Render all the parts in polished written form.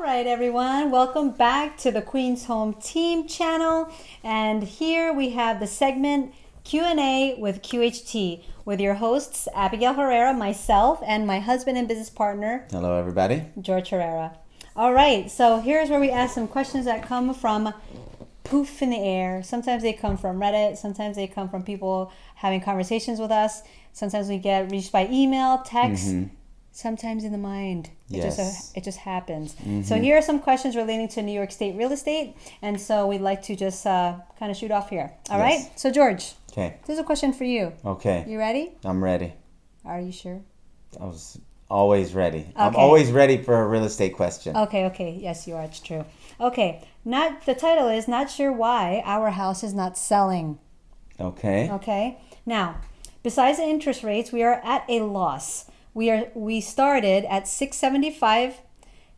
right, everyone, welcome back to the Queen's Home Team channel, and here we have the segment Q&A with QHT with your hosts Abigail Herrera, myself, and my husband and business partner. Hello, everybody. George Herrera. All right, so here's where we ask some questions that come from poof in the air. Sometimes they come from Reddit, sometimes they come from people having conversations with us, sometimes we get reached by email, text. Sometimes in the mind. Yes. It just happens. So here are some questions relating to New York State real estate. And so we'd like to just kind of shoot off here. All right? So George, Okay. there's a question for you. Okay. You ready? I'm ready. Are you sure? I was always ready. I'm Okay. always ready for a real estate question. Okay. Yes, you are. It's true. Okay. The title is Not Sure Why Our House is Not Selling. Okay. Okay. Now, besides the interest rates, we are at a loss. We started at 675,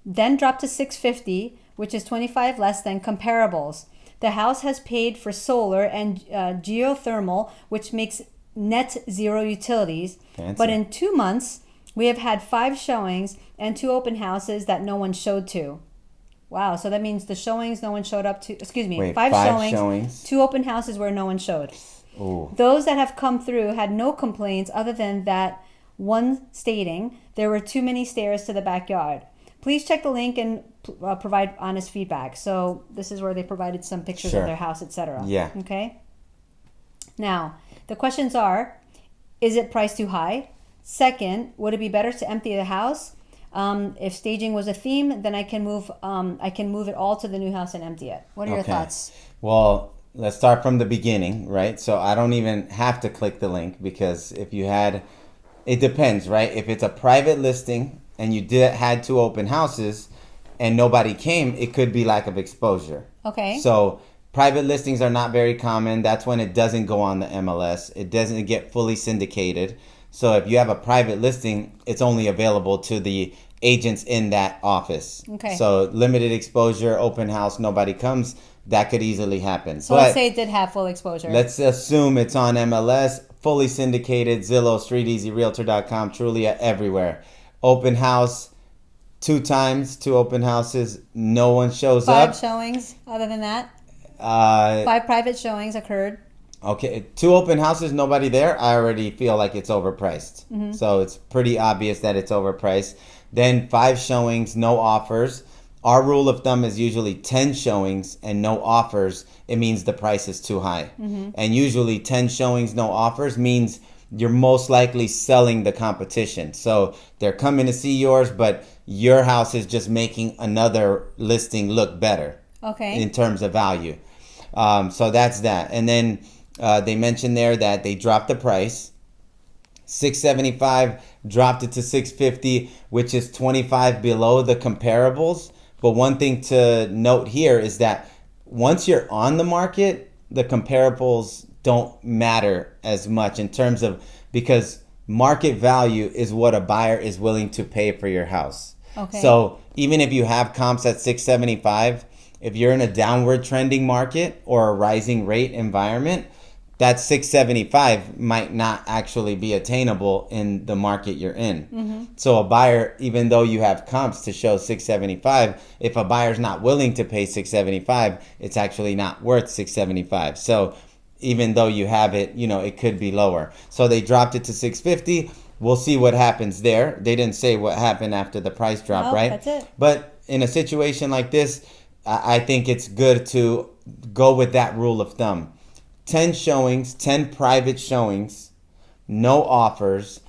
then dropped to 650, which is 25 less than comparables. The house has paid for solar and geothermal, which makes net zero utilities. Fancy. But in 2 months, we have had 5 showings and 2 open houses that no one showed to. Wow, so that means the showings no one showed up to. Excuse me, Wait, 5 showings, 2 open houses where no one showed. Ooh. Those that have come through had no complaints other than that one stating there were too many stairs to the backyard. Please check the link and provide honest feedback. So this is where they provided some pictures Sure. of their house, etc. Yeah. Okay. Now the questions are: is it priced too high? Second, would it be better to empty the house? If staging was a theme, then I can move it all to the new house and empty it. What are your thoughts? Well, let's start from the beginning, right? So I don't even have to click the link because if you had, it depends, right? If it's a private listing and you had 2 open houses and nobody came, it could be lack of exposure. Okay. So private listings are not very common. That's when it doesn't go on the MLS. It doesn't get fully syndicated. So if you have a private listing, it's only available to the agents in that office. Okay. So limited exposure, open house, nobody comes, that could easily happen. So let's say it did have full exposure. Let's assume it's on MLS, fully syndicated, Zillow, StreetEasyRealtor.com, Trulia, everywhere. Open house, 2 times, 2 open houses, no one shows 5 up. showings other than that? 5 private showings occurred. Okay, 2 open houses, nobody there. I already feel like it's overpriced. So it's pretty obvious that it's overpriced. Then 5 showings, no offers. Our rule of thumb is usually 10 showings and no offers. It means the price is too high. And usually 10 showings, no offers means you're most likely selling the competition. So they're coming to see yours, but your house is just making another listing look better. Okay. In terms of value. So that's that. And then they mentioned there that they dropped the price. 675 dropped it to 650, which is 25 below the comparables. But one thing to note here is that once you're on the market, the comparables don't matter as much in terms of, because market value is what a buyer is willing to pay for your house. Okay. So even if you have comps at 675, if you're in a downward trending market or a rising rate environment, that 675 might not actually be attainable in the market you're in. So a buyer, even though you have comps to show 675, if a buyer's not willing to pay 675, it's actually not worth 675. So even though you have it, it could be lower. So they dropped it to 650. We'll see what happens there. They didn't say what happened after the price drop, right? That's it. But in a situation like this, I think it's good to go with that rule of thumb. 10 showings, 10 private showings, no offers.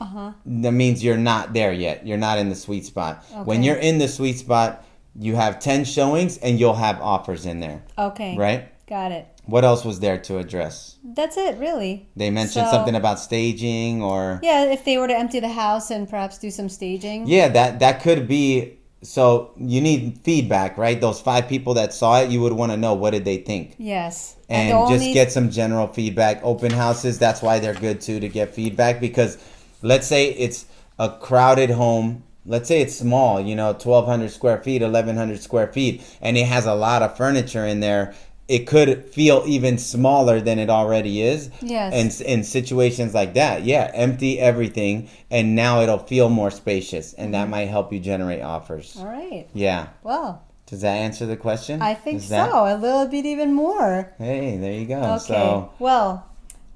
That means you're not there yet. You're not in the sweet spot. Okay. When you're in the sweet spot, you have 10 showings and you'll have offers in there. Okay. Right? Got it. What else was there to address? That's it, really. They mentioned something about staging or... Yeah, if they were to empty the house and perhaps do some staging. Yeah, that could be... So you need feedback, right? Those 5 people that saw it, you would want to know, what did they think? Yes. And just get some general feedback. Open houses, that's why they're good too, to get feedback. Because let's say it's a crowded home. Let's say it's small, 1,200 square feet, 1,100 square feet, and it has a lot of furniture in there. It could feel even smaller than it already is. Yes. And in situations like that, empty everything, and now it'll feel more spacious, and that might help you generate offers. All right. Yeah. Well, Does that answer the question? I think so. A little bit even more. Hey, there you go. Okay. So, well,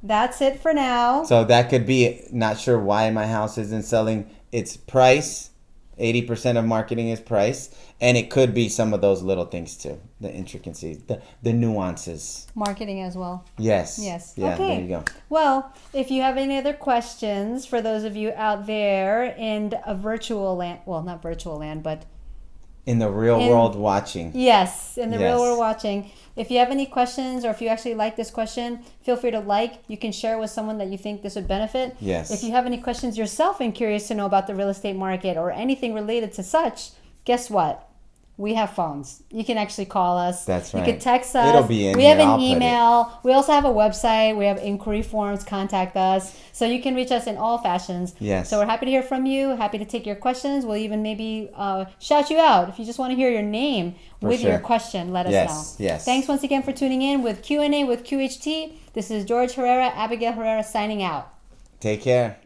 that's it for now. so that could be, not sure why my house isn't selling. It's price. 80% of marketing is price. And it could be some of those little things too. The intricacies, the nuances. Marketing as well. Yes. Yes. Yeah, okay. there you go. Well, if you have any other questions for those of you out there in a virtual land, well, not virtual land, but In the real world watching. yes, in the real Yes. world watching. If you have any questions or if you actually like this question, feel free to like. You can share it with someone that you think this would benefit. Yes. If you have any questions yourself and curious to know about the real estate market or anything related to such, guess what? We have phones. You can actually call us. That's right. You can text us. It'll be in We here. have an I'll put it. email. We also have a website. We have inquiry forms. Contact us. So you can reach us in all fashions. Yes. So we're happy to hear from you. Happy to take your questions. We'll even maybe shout you out. If you just want to hear your name with sure. your question, let us Yes, know. yes. Thanks once again for tuning in with Q&A with QHT. This is George Herrera, Abigail Herrera signing out. Take care.